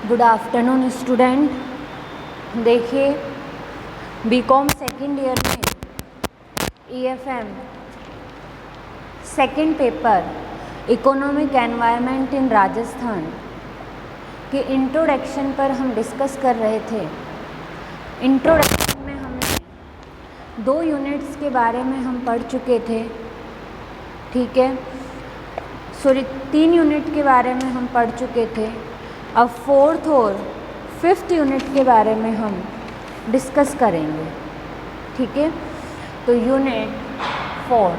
Good afternoon student. देखिए BCom second year में EFM second paper economic environment in Rajasthan के introduction पर हम डिस्कस कर रहे थे। इंट्रोडक्शन में हमने 2 यूनिट्स के बारे में हम पढ़ चुके थे, ठीक है। सॉरी 3 यूनिट के बारे में हम पढ़ चुके थे। अब 4th और 5th यूनिट के बारे में हम डिस्कस करेंगे, ठीक है। तो यूनिट 4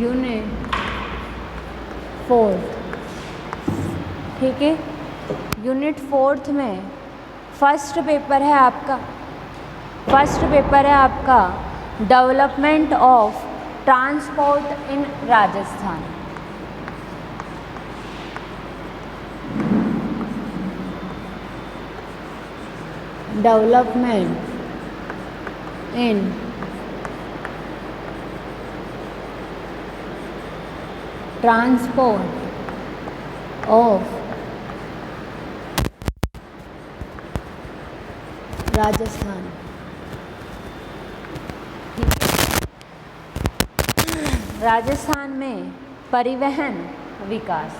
यूनिट 4, ठीक है। यूनिट 4th में फर्स्ट पेपर है आपका development of transport in Rajasthan. Development in transport of Rajasthan. Rajasthan में परिवहन विकास,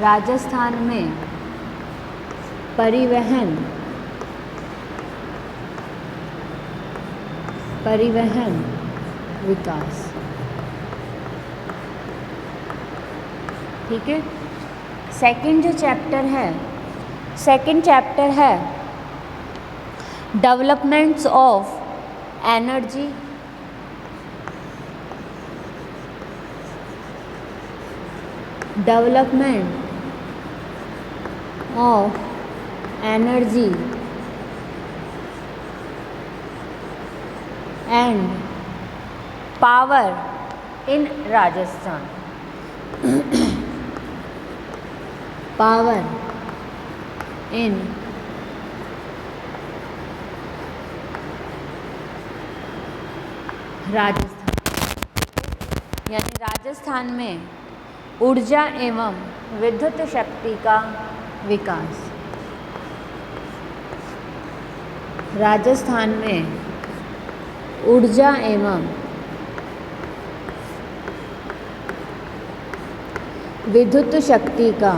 राजस्थान में परिवहन विकास, ठीक है। सेकंड चैप्टर है developments of energy, development of energy and power in Rajasthan. Power in Rajasthan, यानी राजस्थान में ऊर्जा एवं विद्युत शक्ति का विकास। राजस्थान में ऊर्जा एवं विद्युत शक्ति का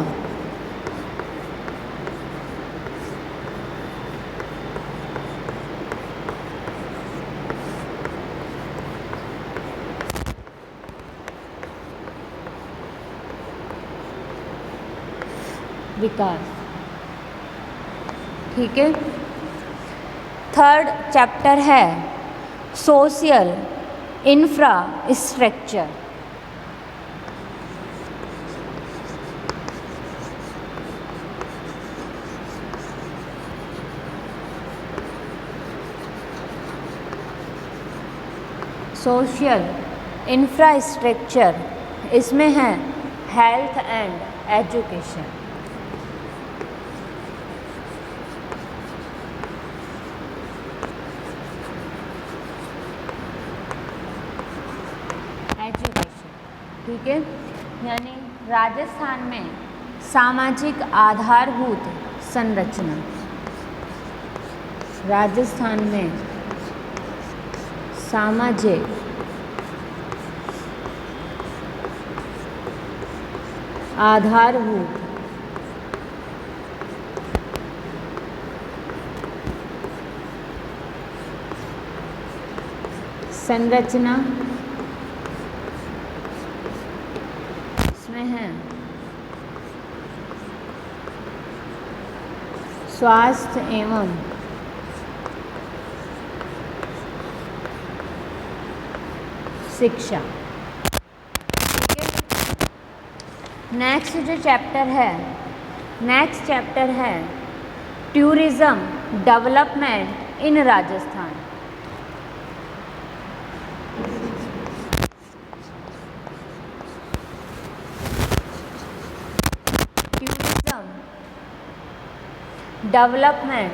विकास, ठीक है। थर्ड चैप्टर है सोशल इंफ्रास्ट्रक्चर। सोशल इंफ्रास्ट्रक्चर इसमें है हेल्थ एंड एजुकेशन। ठीक है, यानी राजस्थान में सामाजिक आधारभूत संरचना। राजस्थान में सामाजिक आधारभूत संरचना है स्वास्थ्य एवं शिक्षा। नेक्स्ट चैप्टर है tourism development in Rajasthan. Tourism development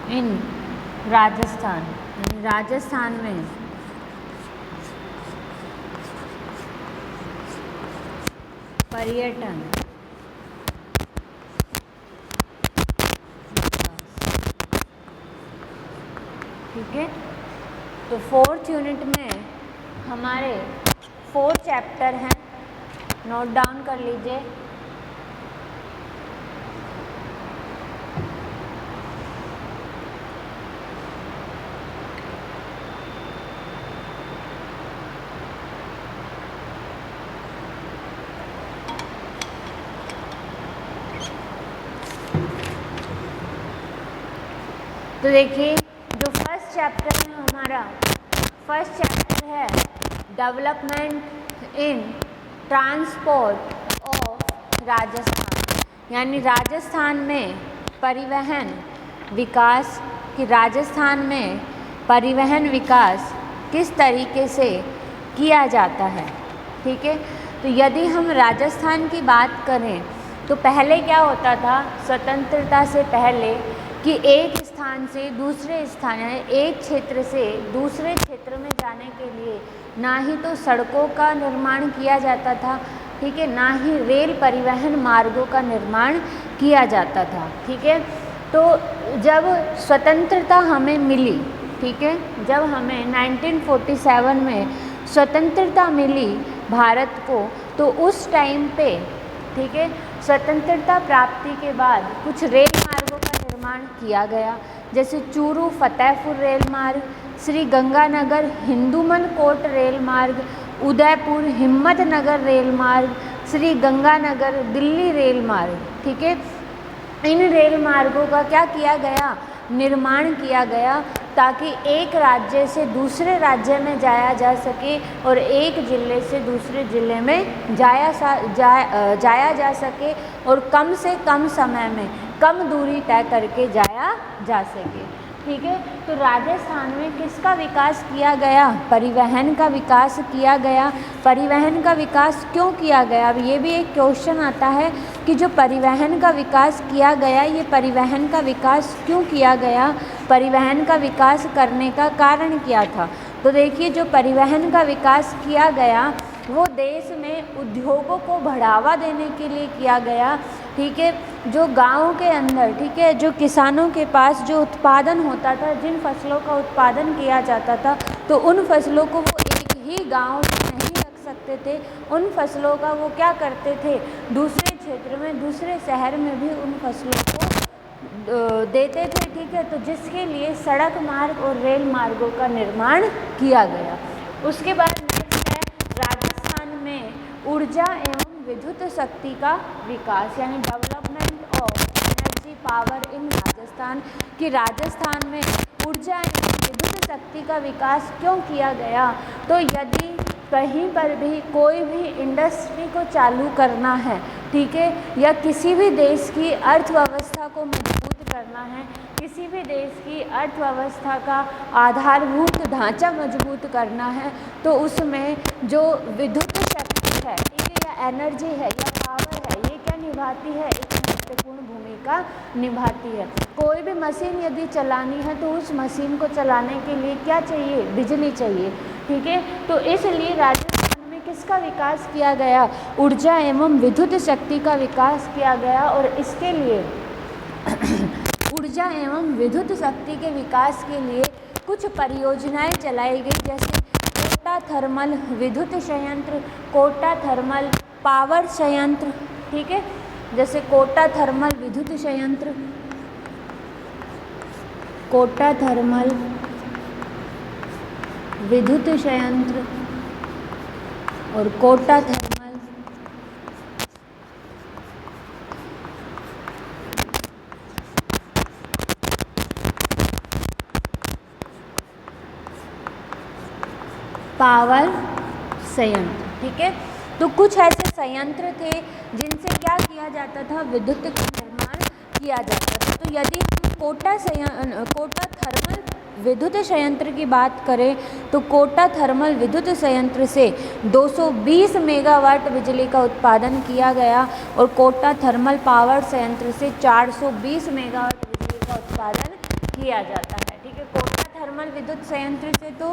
in Rajasthan, यानी राजस्थान में पर्यटन ठीक है। तो 4th यूनिट में हमारे 4 चैप्टर हैं, नोट डाउन कर लीजिए। तो देखिए जो फर्स्ट चैप्टर है हमारा, फर्स्ट चैप्टर है development in transport of Rajasthan, यानी राजस्थान में परिवहन विकास, कि राजस्थान में परिवहन विकास किस तरीके से किया जाता है। ठीक है, तो यदि हम राजस्थान की बात करें तो पहले क्या होता था, स्वतंत्रता से पहले, कि एक स्थान से दूसरे स्थान, एक क्षेत्र से दूसरे क्षेत्र में जाने के लिए ना ही तो सड़कों का निर्माण किया जाता था, ठीक है, ना ही रेल परिवहन मार्गों का निर्माण किया जाता था। ठीक है, तो जब स्वतंत्रता हमें मिली, ठीक है, जब हमें 1947 में स्वतंत्रता मिली भारत को, तो उस टाइम पे, ठीक है, स्वतंत्रता प्राप्ति के बाद कुछ रेल मार्गों का निर्माण किया गया, जैसे चूरू फतेहपुर रेल मार्ग, श्री गंगानगर हिंदूमन कोट रेल मार्ग, उदयपुर हिम्मतनगर रेल मार्ग, श्री गंगानगर दिल्ली रेल मार्ग। ठीक है, इन रेल मार्गों का क्या किया गया, निर्माण किया गया, ताकि एक राज्य से दूसरे राज्य में जाया जा सके और एक ज़िले से दूसरे ज़िले में जाया जा सके और कम से कम समय में कम दूरी तय करके जाया जा सके। ठीक है, तो राजस्थान में किसका विकास किया गया, परिवहन का विकास किया गया। परिवहन का विकास क्यों किया गया, अब ये भी एक क्वेश्चन आता है कि जो परिवहन का विकास किया गया, ये परिवहन का विकास क्यों किया गया, परिवहन का विकास करने का कारण क्या था। तो देखिए जो परिवहन का विकास किया गया वो देश में उद्योगों को बढ़ावा देने के लिए किया गया। ठीक है, जो गाँव के अंदर, ठीक है, जो किसानों के पास जो उत्पादन होता था, जिन फसलों का उत्पादन किया जाता था, तो उन फसलों को वो एक ही गाँव में नहीं रख सकते थे, उन फसलों का वो क्या करते थे, दूसरे क्षेत्र में, दूसरे शहर में भी उन फसलों को देते थे। ठीक है, तो जिसके लिए सड़क मार्ग और रेल मार्गों का निर्माण किया गया। उसके बाद नेक्स्ट है राजस्थान में ऊर्जा एवं विद्युत शक्ति का विकास, यानी development of energy power in Rajasthan, कि राजस्थान में ऊर्जा एवं विद्युत शक्ति का विकास क्यों किया गया। तो यदि कहीं पर भी कोई भी इंडस्ट्री को चालू करना है, ठीक है, या किसी भी देश की अर्थव्यवस्था को मजबूत करना है, किसी भी देश की अर्थव्यवस्था का आधारभूत ढांचा मजबूत करना है, तो उसमें जो विद्युत शक्ति है, ठीक है, या एनर्जी है या पावर है, ये क्या निभाती है, एक महत्वपूर्ण भूमिका निभाती है। कोई भी मशीन यदि चलानी है तो उस मशीन को चलाने के लिए क्या चाहिए, बिजली चाहिए। ठीक है, तो इसलिए राजस्थान में किसका विकास किया गया, ऊर्जा एवं विद्युत शक्ति का विकास किया गया। और इसके लिए ऊर्जा एवं विद्युत शक्ति के विकास के लिए कुछ परियोजनाएं चलाई गई, जैसे कोटा थर्मल विद्युत संयंत्र, कोटा थर्मल पावर संयंत्र। ठीक है, जैसे कोटा थर्मल विद्युत संयंत्र, कोटा थर्मल विद्युत संयंत्र और कोटा थर्मल पावर संयंत्र। ठीक है, तो कुछ ऐसे संयंत्र थे जिनसे क्या किया जाता था, विद्युत का निर्माण किया जाता था। तो यदि हम कोटा थर्मल विद्युत संयंत्र की बात करें तो कोटा थर्मल विद्युत संयंत्र से 220 मेगावाट बिजली का उत्पादन किया गया और कोटा थर्मल पावर संयंत्र से 420 मेगावाट बिजली का उत्पादन किया जाता है। ठीक है, कोटा थर्मल विद्युत संयंत्र से तो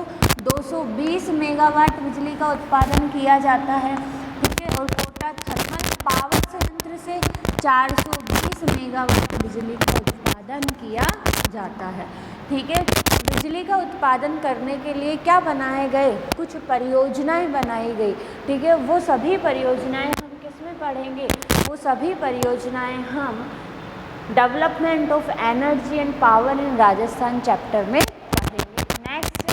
220 मेगावाट बिजली का उत्पादन किया जाता है। ठीक है, और कोटा थर्मल पावर संयंत्र से 420 मेगावाट बिजली का उत्पादन किया जाता है। ठीक है, बिजली का उत्पादन करने के लिए क्या बनाए गए, कुछ परियोजनाएं बनाई गई। ठीक है, वो सभी परियोजनाएं हम किस में पढ़ेंगे, वो सभी परियोजनाएं हम development of energy and power in Rajasthan chapter में पढ़ेंगे। Next,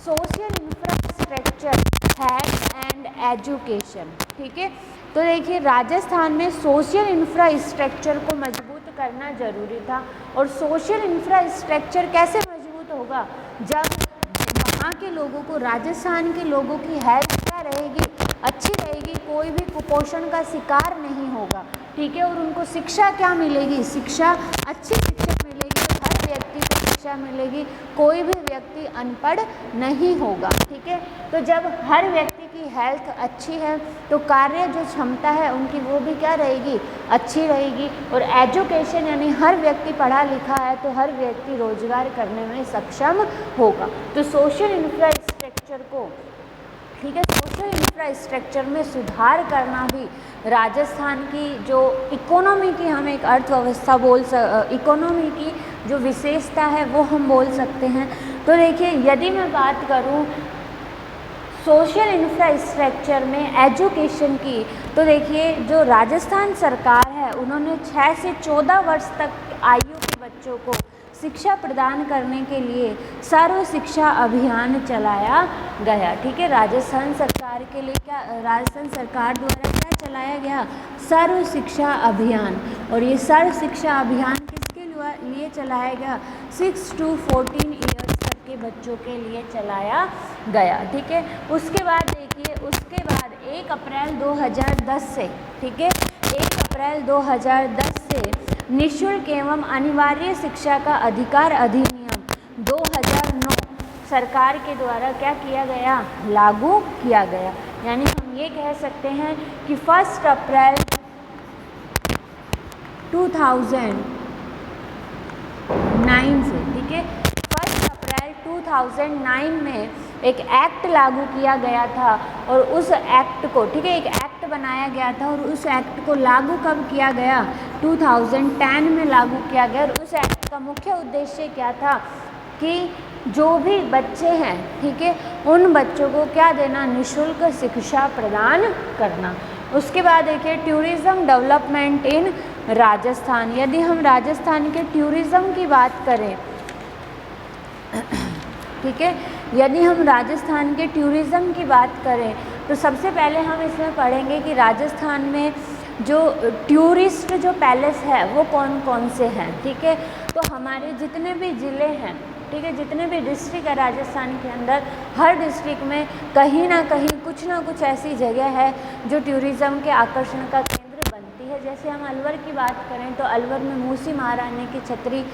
social infrastructure, health and education. ठीक है, तो देखिए राजस्थान में सोशल इंफ्रास्ट्रक्चर को मजबूत करना जरूरी था। और सोशल इंफ्रास्ट्रक्चर कैसे मजबूत होगा, जब वहाँ के लोगों को, राजस्थान के लोगों की हेल्थ क्या रहेगी, अच्छी रहेगी, कोई भी कुपोषण का शिकार नहीं होगा। ठीक है, और उनको शिक्षा क्या मिलेगी, शिक्षा, अच्छी शिक्षा मिलेगी, हर व्यक्ति को शिक्षा मिलेगी, कोई भी व्यक्ति अनपढ़ नहीं होगा। ठीक है, तो जब हर व्यक्ति की हेल्थ अच्छी है तो कार्य जो क्षमता है उनकी वो भी क्या रहेगी, अच्छी रहेगी। और एजुकेशन यानी हर व्यक्ति पढ़ा लिखा है तो हर व्यक्ति रोजगार करने में सक्षम होगा। तो सोशल इंफ्रास्ट्रक्चर को, ठीक है, सोशल इंफ्रास्ट्रक्चर में सुधार करना भी राजस्थान की जो इकोनॉमी की, हम एक अर्थव्यवस्था इकोनॉमी की जो विशेषता है वो हम बोल सकते हैं। तो देखिए यदि मैं बात करूं सोशल इंफ्रास्ट्रक्चर में एजुकेशन की, तो देखिए जो राजस्थान सरकार है उन्होंने 6 से 14 वर्ष तक आयु के बच्चों को शिक्षा प्रदान करने के लिए सर्व शिक्षा अभियान चलाया गया। ठीक है, राजस्थान सरकार के लिए क्या, राजस्थान सरकार द्वारा क्या चलाया गया, सर्व शिक्षा अभियान। और ये सर्व शिक्षा अभियान किसके लिए चलाया गया, 6 to 14 ईयर्स तक के बच्चों के लिए चलाया गया। ठीक है, उसके बाद देखिए, उसके बाद 1 अप्रैल 2010 से, ठीक है, 1 अप्रैल 2010 से निःशुल्क एवं अनिवार्य शिक्षा का अधिकार अधिनियम 2009 सरकार के द्वारा क्या किया गया, लागू किया गया। यानी हम ये कह सकते हैं कि 1 अप्रैल 2009 से, ठीक है, 1 अप्रैल 2009 में एक एक्ट लागू किया गया था। और उस एक्ट को, ठीक है, एक एक्ट बनाया गया था और उस एक्ट को लागू कब किया गया, 2010 में लागू किया गया। और उस एक्ट का मुख्य उद्देश्य क्या था कि जो भी बच्चे हैं, ठीक है, उन बच्चों को क्या देना, निःशुल्क शिक्षा प्रदान करना। उसके बाद देखिए टूरिज़्म डेवलपमेंट इन राजस्थान। यदि हम राजस्थान के टूरिज़्म की बात करें, ठीक है, यदि हम राजस्थान के टूरिज़्म की बात करें तो सबसे पहले हम इसमें पढ़ेंगे कि राजस्थान में जो टूरिस्ट जो पैलेस है वो कौन कौन से हैं। ठीक है, तो हमारे जितने भी ज़िले हैं, ठीक है, जितने भी डिस्ट्रिक्ट है राजस्थान के अंदर, हर डिस्ट्रिक्ट में कहीं ना कहीं कुछ ना कुछ ऐसी जगह है जो टूरिज़्म के आकर्षण का केंद्र बनती है। जैसे हम अलवर की बात करें तो अलवर में मूसी महारानी की छतरी,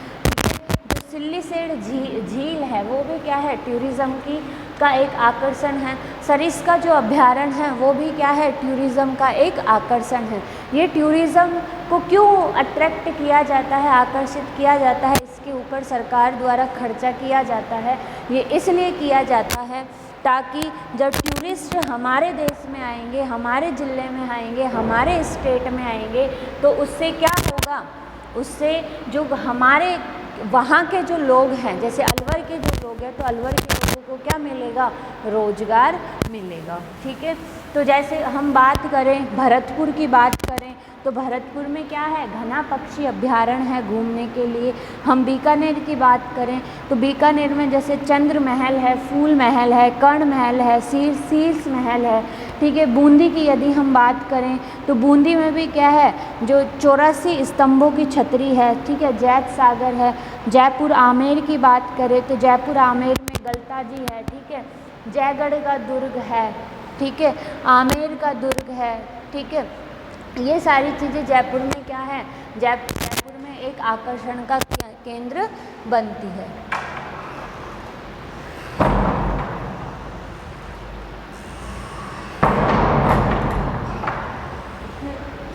सिल्लीसेड़ झील है, वो भी क्या है, टूरिज़्म की का एक आकर्षण है। सरिस्का जो अभ्यारण्य है वो भी क्या है, टूरिज़्म का एक आकर्षण है। ये टूरिज़्म को क्यों अट्रैक्ट किया जाता है, आकर्षित किया जाता है, इसके ऊपर सरकार द्वारा खर्चा किया जाता है। ये इसलिए किया जाता है ताकि जब टूरिस्ट हमारे देश में आएंगे, हमारे ज़िले में आएंगे, हमारे स्टेट में आएंगे, तो उससे क्या होगा, उससे जो हमारे वहाँ के जो लोग हैं, जैसे अलवर के जो लोग हैं, तो अलवर के लोगों को क्या मिलेगा, रोजगार मिलेगा। ठीक है, तो जैसे हम बात करें भरतपुर की बात करें तो भरतपुर में क्या है, घना पक्षी अभ्यारण्य है घूमने के लिए। हम बीकानेर की बात करें तो बीकानेर में जैसे चंद्र महल है, फूल महल है, कर्ण महल है, शीर्ष महल है। ठीक है, बूंदी की यदि हम बात करें तो बूंदी में भी क्या है, जो 84 स्तंभों की छतरी है। ठीक है, जैत सागर है। जयपुर आमेर की बात करें तो जयपुर आमेर में गलता जी है। ठीक है, जयगढ़ का दुर्ग है। ठीक है, आमेर का दुर्ग है। ठीक है, ये सारी चीज़ें जयपुर में क्या है, जयपुर में एक आकर्षण का केंद्र बनती है।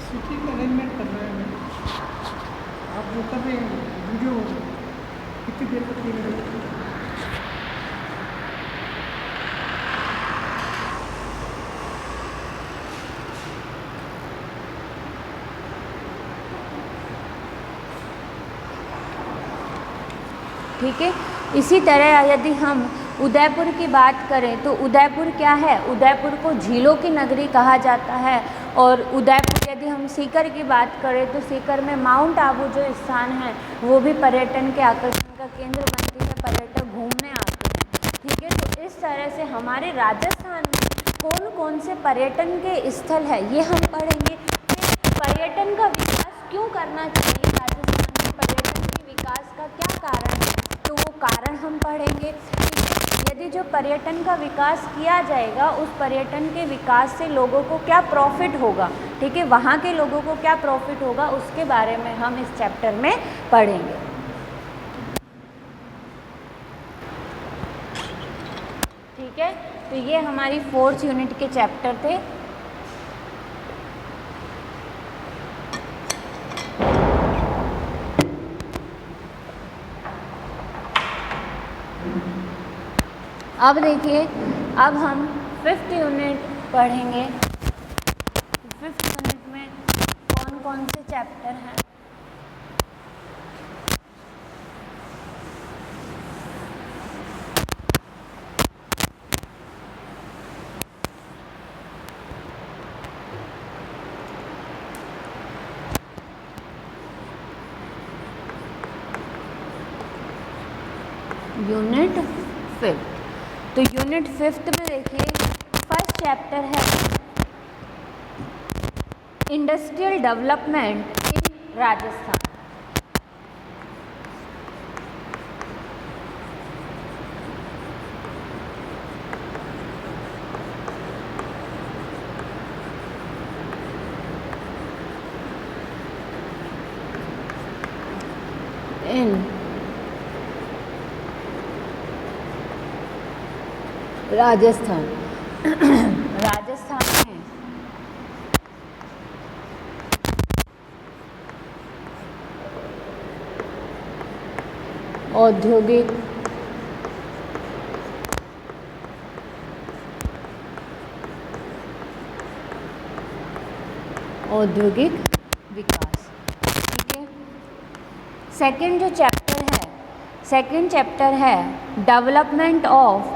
सीटिंग अरेंजमेंट कर रहे हैं आप जो कर रहे हैं वीडियो ठीक है। इसी तरह यदि हम उदयपुर की बात करें तो उदयपुर क्या है, उदयपुर को झीलों की नगरी कहा जाता है। और उदयपुर यदि हम सीकर की बात करें तो सीकर में माउंट आबू जो स्थान है वो भी पर्यटन के आकर्षण का केंद्र बनती है, पर्यटक घूमने आते हैं। ठीक है, तो इस तरह से हमारे राजस्थान में कौन कौन से पर्यटन के स्थल है ये हम पढ़ेंगे। पर्यटन का विकास क्यों करना चाहिए, राजस्थान में पर्यटन के विकास का क्या कारण है, तो वो कारण हम पढ़ेंगे। यदि जो पर्यटन का विकास किया जाएगा उस पर्यटन के विकास से लोगों को क्या प्रॉफिट होगा, ठीक है, वहाँ के लोगों को क्या प्रॉफिट होगा उसके बारे में हम इस चैप्टर में पढ़ेंगे। ठीक है, तो ये हमारी 4th यूनिट के चैप्टर थे। अब देखिए, अब हम 5th यूनिट पढ़ेंगे। 5th यूनिट में कौन कौन से चैप्टर हैं। यूनिट 5th, तो यूनिट 5th में देखिए फर्स्ट चैप्टर है इंडस्ट्रियल डेवलपमेंट इन राजस्थान। इन राजस्थान राजस्थान में औद्योगिक विकास। ठीक है, सेकंड जो चैप्टर है, सेकंड चैप्टर है development of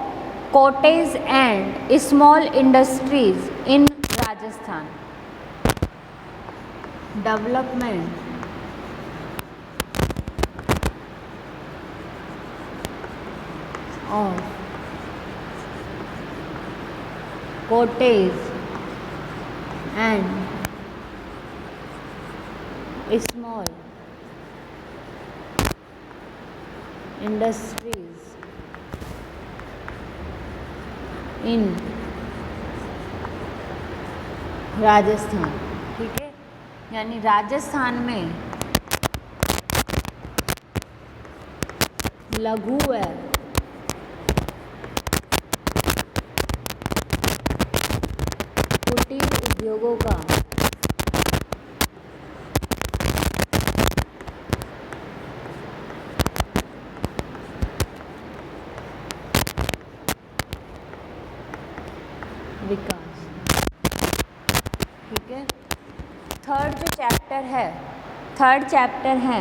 cottage and small industries in Rajasthan. Development of cottage and small industries इन राजस्थान। ठीक है, यानी राजस्थान में लघु व कुटीर उद्योगों का विकास। ठीक है, थर्ड जो चैप्टर है, थर्ड चैप्टर है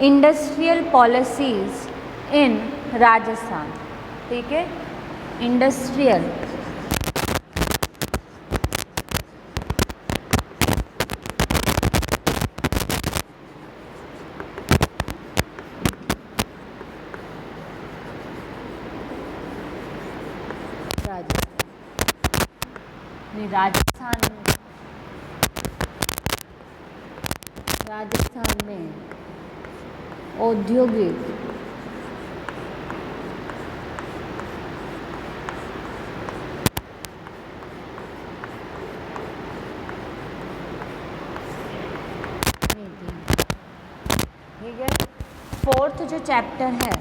इंडस्ट्रियल पॉलिसीज इन राजस्थान। ठीक है, इंडस्ट्रियल राजस्थान में औद्योगिक नीति। ठीक है, फोर्थ जो चैप्टर है,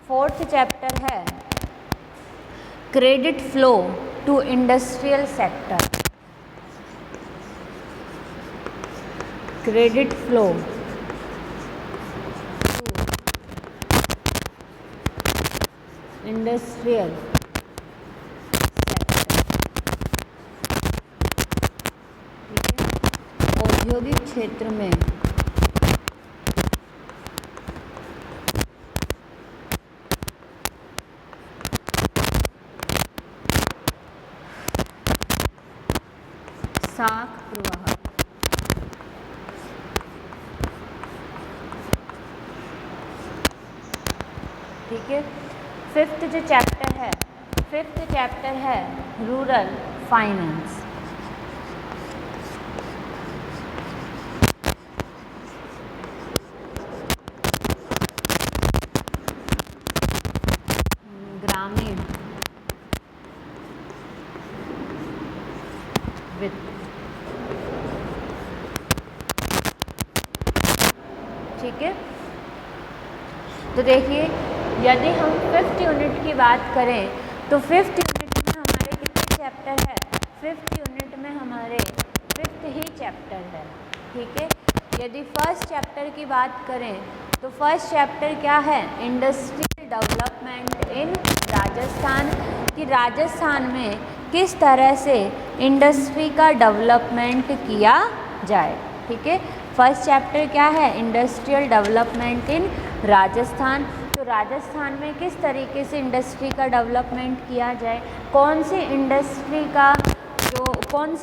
फोर्थ चैप्टर है credit flow to industrial sector. Credit flow to industrial sector, औद्योगिक क्षेत्र में साख प्रवाह। ठीक है, फिफ्थ चैप्टर है रूरल फाइनेंस। ग्रामीण वित्त। ठीक है, तो देखिए यदि हम फिफ्थ यूनिट की बात करें तो फिफ्थ यूनिट में हमारे कितने चैप्टर है? फिफ्थ यूनिट में हमारे फिफ्थ ही चैप्टर है। ठीक है, यदि फर्स्ट चैप्टर की बात करें तो फर्स्ट चैप्टर क्या है? इंडस्ट्रियल डेवलपमेंट इन राजस्थान, कि राजस्थान में किस तरह से इंडस्ट्री का डेवलपमेंट किया जाए। ठीक है, फर्स्ट चैप्टर क्या है? Industrial development in Rajasthan. तो राजस्थान में किस तरीके से इंडस्ट्री का डेवलपमेंट किया जाए, कौन सी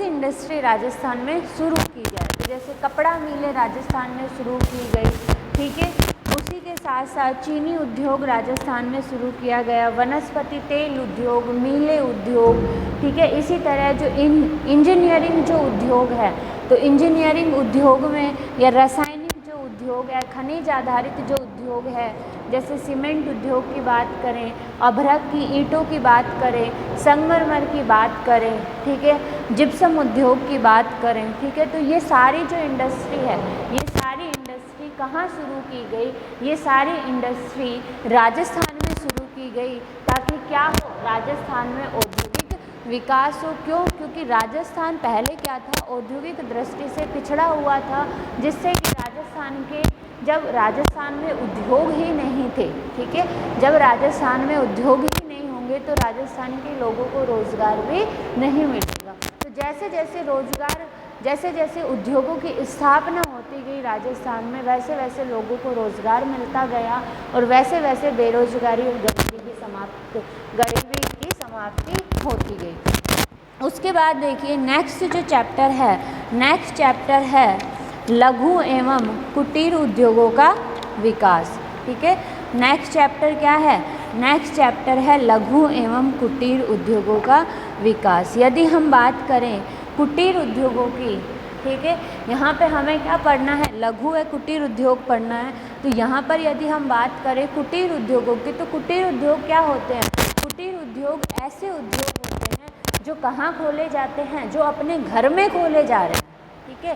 इंडस्ट्री राजस्थान में शुरू की जाए। तो जैसे कपड़ा मिलें राजस्थान में शुरू की गई। ठीक है, उसी के साथ साथ चीनी उद्योग राजस्थान में शुरू किया गया, वनस्पति तेल उद्योग, मीले उद्योग। ठीक है, इसी तरह जो इंजीनियरिंग जो उद्योग है, तो इंजीनियरिंग उद्योग में या रासायनिक जो उद्योग है, खनिज आधारित जो उद्योग है, जैसे सीमेंट उद्योग की बात करें, अभ्रक की ईंटों की बात करें, संगमरमर की बात करें, ठीक है, जिप्सम उद्योग की बात करें। ठीक है, तो ये सारी जो इंडस्ट्री है, ये सारी इंडस्ट्री कहाँ शुरू की गई? ये सारी इंडस्ट्री राजस्थान में शुरू की गई, ताकि क्या हो? राजस्थान में औद्योगिक विकास हो। क्यों? क्योंकि राजस्थान पहले क्या था? औद्योगिक दृष्टि से पिछड़ा हुआ था, जिससे कि जब राजस्थान में उद्योग ही नहीं थे, ठीक है, जब राजस्थान में उद्योग ही नहीं होंगे तो राजस्थान के लोगों को रोज़गार भी नहीं मिलेगा। तो जैसे जैसे उद्योगों की स्थापना होती गई राजस्थान में, वैसे वैसे लोगों को रोज़गार मिलता गया और वैसे वैसे बेरोजगारी और गरीबी की समाप्ति होती गई। उसके बाद देखिए नेक्स्ट जो चैप्टर है लघु एवं कुटीर उद्योगों का विकास। ठीक है, नेक्स्ट चैप्टर क्या है? नेक्स्ट चैप्टर है लघु एवं कुटीर उद्योगों का विकास। यदि हम बात करें कुटीर उद्योगों की, ठीक है, यहाँ पे हमें क्या पढ़ना है? लघु व कुटीर उद्योग पढ़ना है। तो यहाँ पर यदि हम बात करें कुटीर उद्योगों की, तो कुटीर उद्योग क्या होते हैं? कुटीर उद्योग ऐसे उद्योग होते हैं जो कहाँ खोले जाते हैं? जो अपने घर में खोले जा रहे हैं। ठीक है,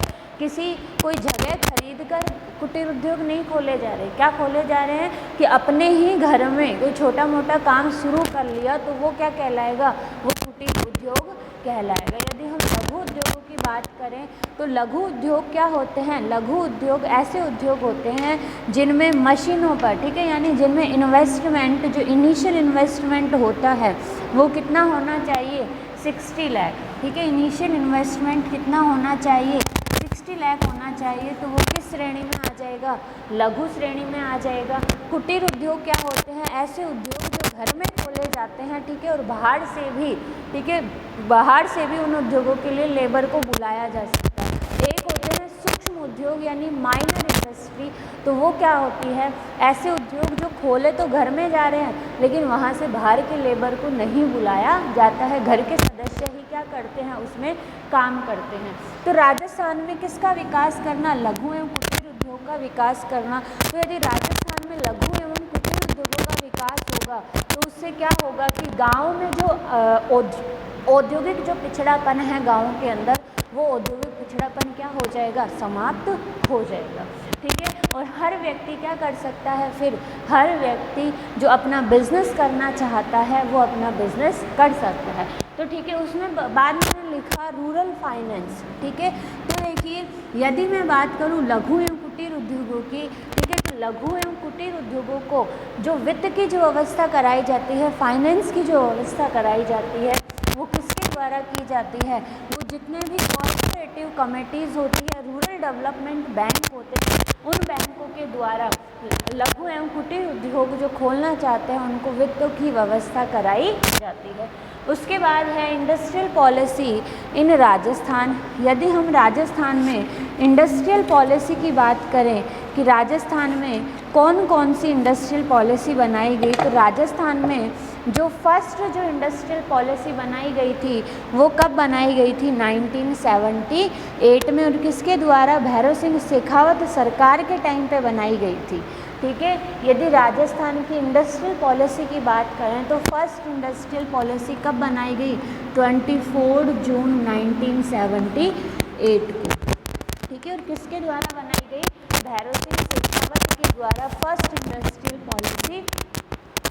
कोई जगह खरीद कर कुटीर उद्योग नहीं खोले जा रहे। क्या खोले जा रहे हैं? कि अपने ही घर में कोई छोटा मोटा काम शुरू कर लिया तो वो क्या कहलाएगा? वो कुटीर उद्योग कहलाएगा। यदि हम लघु उद्योगों की बात करें तो लघु उद्योग क्या होते हैं? लघु उद्योग ऐसे उद्योग होते हैं जिनमें मशीनों पर, ठीक है, यानी जिनमें इन्वेस्टमेंट, जो इनिशियल इन्वेस्टमेंट होता है वो कितना होना चाहिए? 60 लाख। ठीक है, इनिशियल इन्वेस्टमेंट कितना होना चाहिए? 60 लाख होना चाहिए। तो वो किस श्रेणी में आ जाएगा? लघु श्रेणी में आ जाएगा। कुटीर उद्योग क्या होते हैं? ऐसे उद्योग जो घर में खोले जाते हैं, ठीक है, और बाहर से भी, ठीक है, बाहर से भी उन उद्योगों के लिए लेबर को बुलाया जा सकता है। एक होते हैं सूक्ष्म उद्योग यानी माइनर इंडस्ट्री, तो वो क्या होती है? ऐसे उद्योग जो खोले तो घर में जा रहे हैं लेकिन वहाँ से बाहर के लेबर को नहीं बुलाया जाता है, घर के सदस्य ही क्या करते हैं? उसमें काम करते हैं। तो राजस्थान में किसका विकास करना? लघु एवं कुटीर उद्योग का विकास करना। तो यदि राजस्थान में लघु एवं कुटीर उद्योगों का विकास होगा तो उससे क्या होगा कि गाँव में जो औद्योगिक जो पिछड़ापन है गाँव के अंदर, वो औद्योगिक पिछड़ापन क्या हो जाएगा? समाप्त हो जाएगा। ठीक है, और हर व्यक्ति क्या कर सकता है? फिर हर व्यक्ति जो अपना बिजनेस करना चाहता है वो अपना बिजनेस कर सकता है। तो ठीक है, उसमें बाद में लिखा रूरल फाइनेंस। ठीक है, तो देखिए यदि मैं बात करूं लघु एवं कुटीर उद्योगों की, ठीक है, तो लघु एवं कुटीर उद्योगों को जो वित्त की जो व्यवस्था कराई जाती है, फाइनेंस की जो व्यवस्था कराई जाती है, वो किसके द्वारा की जाती है? वो जितने भी कोऑपरेटिव कमेटीज़ होती है, रूरल डेवलपमेंट बैंक होते हैं, उन बैंकों के द्वारा लघु एवं कुटीर उद्योग जो खोलना चाहते हैं उनको वित्त की व्यवस्था कराई जाती है। उसके बाद है इंडस्ट्रियल पॉलिसी इन राजस्थान। यदि हम राजस्थान में इंडस्ट्रियल पॉलिसी की बात करें कि राजस्थान में कौन कौन सी इंडस्ट्रियल पॉलिसी बनाई गई, तो राजस्थान में जो फर्स्ट जो इंडस्ट्रियल पॉलिसी बनाई गई थी वो कब बनाई गई थी? 1978 में, और किसके द्वारा? भैरव सिंह शेखावत सरकार के टाइम पे बनाई गई थी। ठीक है, यदि राजस्थान की इंडस्ट्रियल पॉलिसी की बात करें तो फर्स्ट इंडस्ट्रियल पॉलिसी कब बनाई गई? 24 जून 1978 को। ठीक है, और किसके द्वारा बनाई गई? भैरव सिंह शेखावत के द्वारा फर्स्ट इंडस्ट्रियल पॉलिसी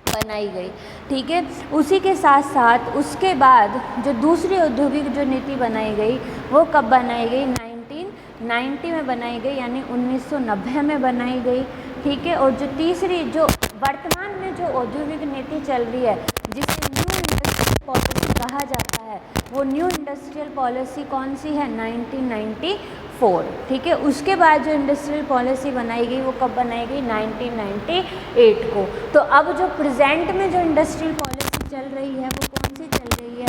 बनाई गई। ठीक है, उसी के साथ साथ उसके बाद जो दूसरी औद्योगिक जो नीति बनाई गई वो कब बनाई गई? 1990 में बनाई गई, यानी 1990 में बनाई गई। ठीक है, और जो तीसरी जो वर्तमान में जो औद्योगिक नीति चल रही है जिसे न्यू इंडस्ट्रियल पॉलिसी कहा जाता है, वो न्यू इंडस्ट्रियल पॉलिसी कौन सी है? 1994। ठीक है, उसके बाद जो इंडस्ट्रियल पॉलिसी बनाई गई वो कब बनाई गई? 1998 को। तो अब जो प्रेजेंट में जो इंडस्ट्रियल पॉलिसी चल रही है वो कौन सी चल रही है?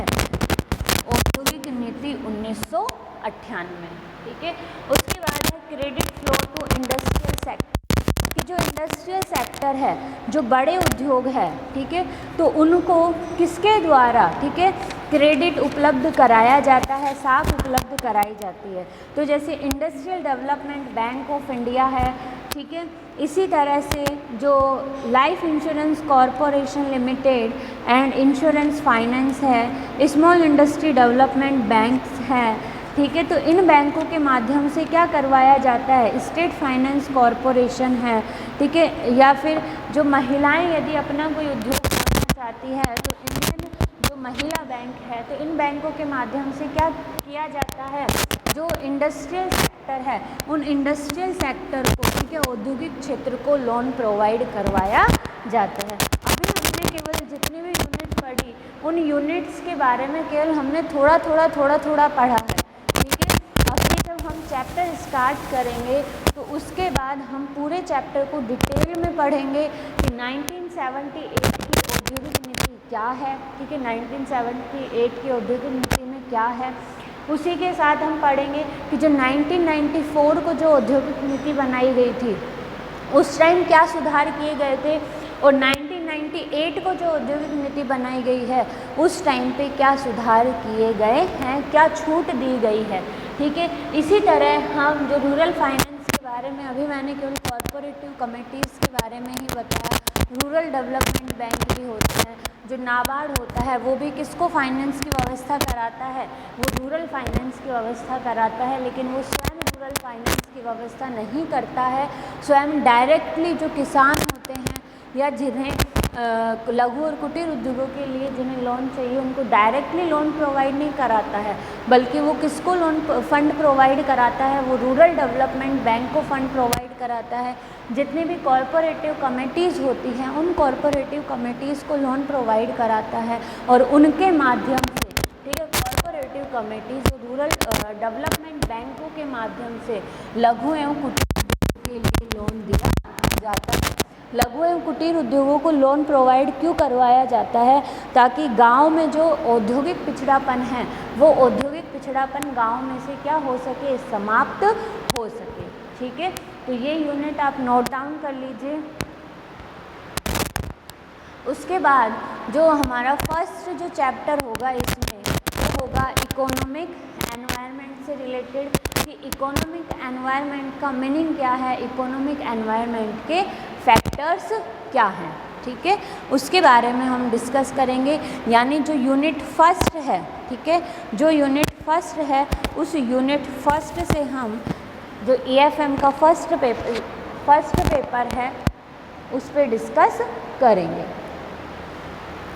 औद्योगिक नीति 1998। ठीक है, उसके बाद है credit flow to industrial sector. कि जो इंडस्ट्रियल सेक्टर है, जो बड़े उद्योग है, ठीक है, तो उनको किसके द्वारा, ठीक है, क्रेडिट उपलब्ध कराया जाता है, साख उपलब्ध कराई जाती है। तो जैसे industrial development bank of India है, ठीक है, इसी तरह से जो life insurance corporation limited and insurance finance है, स्मॉल इंडस्ट्री डेवलपमेंट बैंक्स है। ठीक है, तो इन बैंकों के माध्यम से क्या करवाया जाता है? स्टेट फाइनेंस कॉरपोरेशन है। ठीक है, या फिर जो महिलाएं यदि अपना कोई उद्योग करना चाहती है तो इंडियन जो महिला बैंक है, तो इन बैंकों के माध्यम से क्या किया जाता है? जो इंडस्ट्रियल सेक्टर है उन इंडस्ट्रियल सेक्टर को, ठीक है, औद्योगिक क्षेत्र को लोन प्रोवाइड करवाया जाता है। अभी हमने केवल जितनी भी यूनिट पढ़ी उन यूनिट्स के बारे में केवल हमने थोड़ा थोड़ा पढ़ा है। हम चैप्टर स्टार्ट करेंगे तो उसके बाद हम पूरे चैप्टर को डिटेल में पढ़ेंगे कि 1978 की औद्योगिक नीति क्या है। ठीक है, 1978 की औद्योगिक नीति में क्या है। उसी के साथ हम पढ़ेंगे कि जो 1994 को जो औद्योगिक नीति बनाई गई थी उस टाइम क्या सुधार किए गए थे, और 1998 को जो औद्योगिक नीति बनाई गई है उस टाइम पे क्या सुधार किए गए हैं, क्या छूट दी गई है। ठीक है, इसी तरह हम जो रूरल फाइनेंस के बारे में, अभी मैंने केवल कॉरपोरेटिव कमेटीज़ के बारे में ही बताया, रूरल डेवलपमेंट बैंक भी होते हैं, जो नाबार्ड होता है वो भी किसको फाइनेंस की व्यवस्था कराता है? वो रूरल फाइनेंस की व्यवस्था कराता है, लेकिन वो स्वयं रूरल फाइनेंस की व्यवस्था नहीं करता है। स्वयं डायरेक्टली जो किसान होते हैं या जिन्हें लघु और कुटीर उद्योगों के लिए जिन्हें लोन चाहिए उनको डायरेक्टली लोन प्रोवाइड नहीं कराता है, बल्कि वो किसको लोन फंड प्रोवाइड कराता है? वो रूरल डेवलपमेंट बैंक को फंड प्रोवाइड कराता है। जितनी भी कॉरपोरेटिव कमेटीज़ होती हैं उन कॉरपोरेटिव कमेटीज़ को लोन प्रोवाइड कराता है, और उनके माध्यम से, ठीक है, कॉरपोरेटिव कमेटीज़ और रूरल डेवलपमेंट बैंकों के माध्यम से लघु एवं कुटीर उद्योगों के लिए लोन दिया जाता है। लघु एवं कुटीर उद्योगों को लोन प्रोवाइड क्यों करवाया जाता है? ताकि गांव में जो औद्योगिक पिछड़ापन है वो औद्योगिक पिछड़ापन गांव में से क्या हो सके? समाप्त हो सके। ठीक है, तो ये यूनिट आप नोट डाउन कर लीजिए। उसके बाद जो हमारा फर्स्ट जो चैप्टर होगा इसमें वो होगा इकोनॉमिक एनवायरनमेंट से रिलेटेड, कि इकोनॉमिक एनवायरनमेंट का मीनिंग क्या है, इकोनॉमिक एनवायरनमेंट के फैक्टर्स क्या हैं। ठीक है, उसके बारे में हम डिस्कस करेंगे। यानी जो यूनिट फर्स्ट है, ठीक है, जो यूनिट फर्स्ट है उस यूनिट फर्स्ट से हम जो EFM का फर्स्ट पेपर है उस पर डिस्कस करेंगे।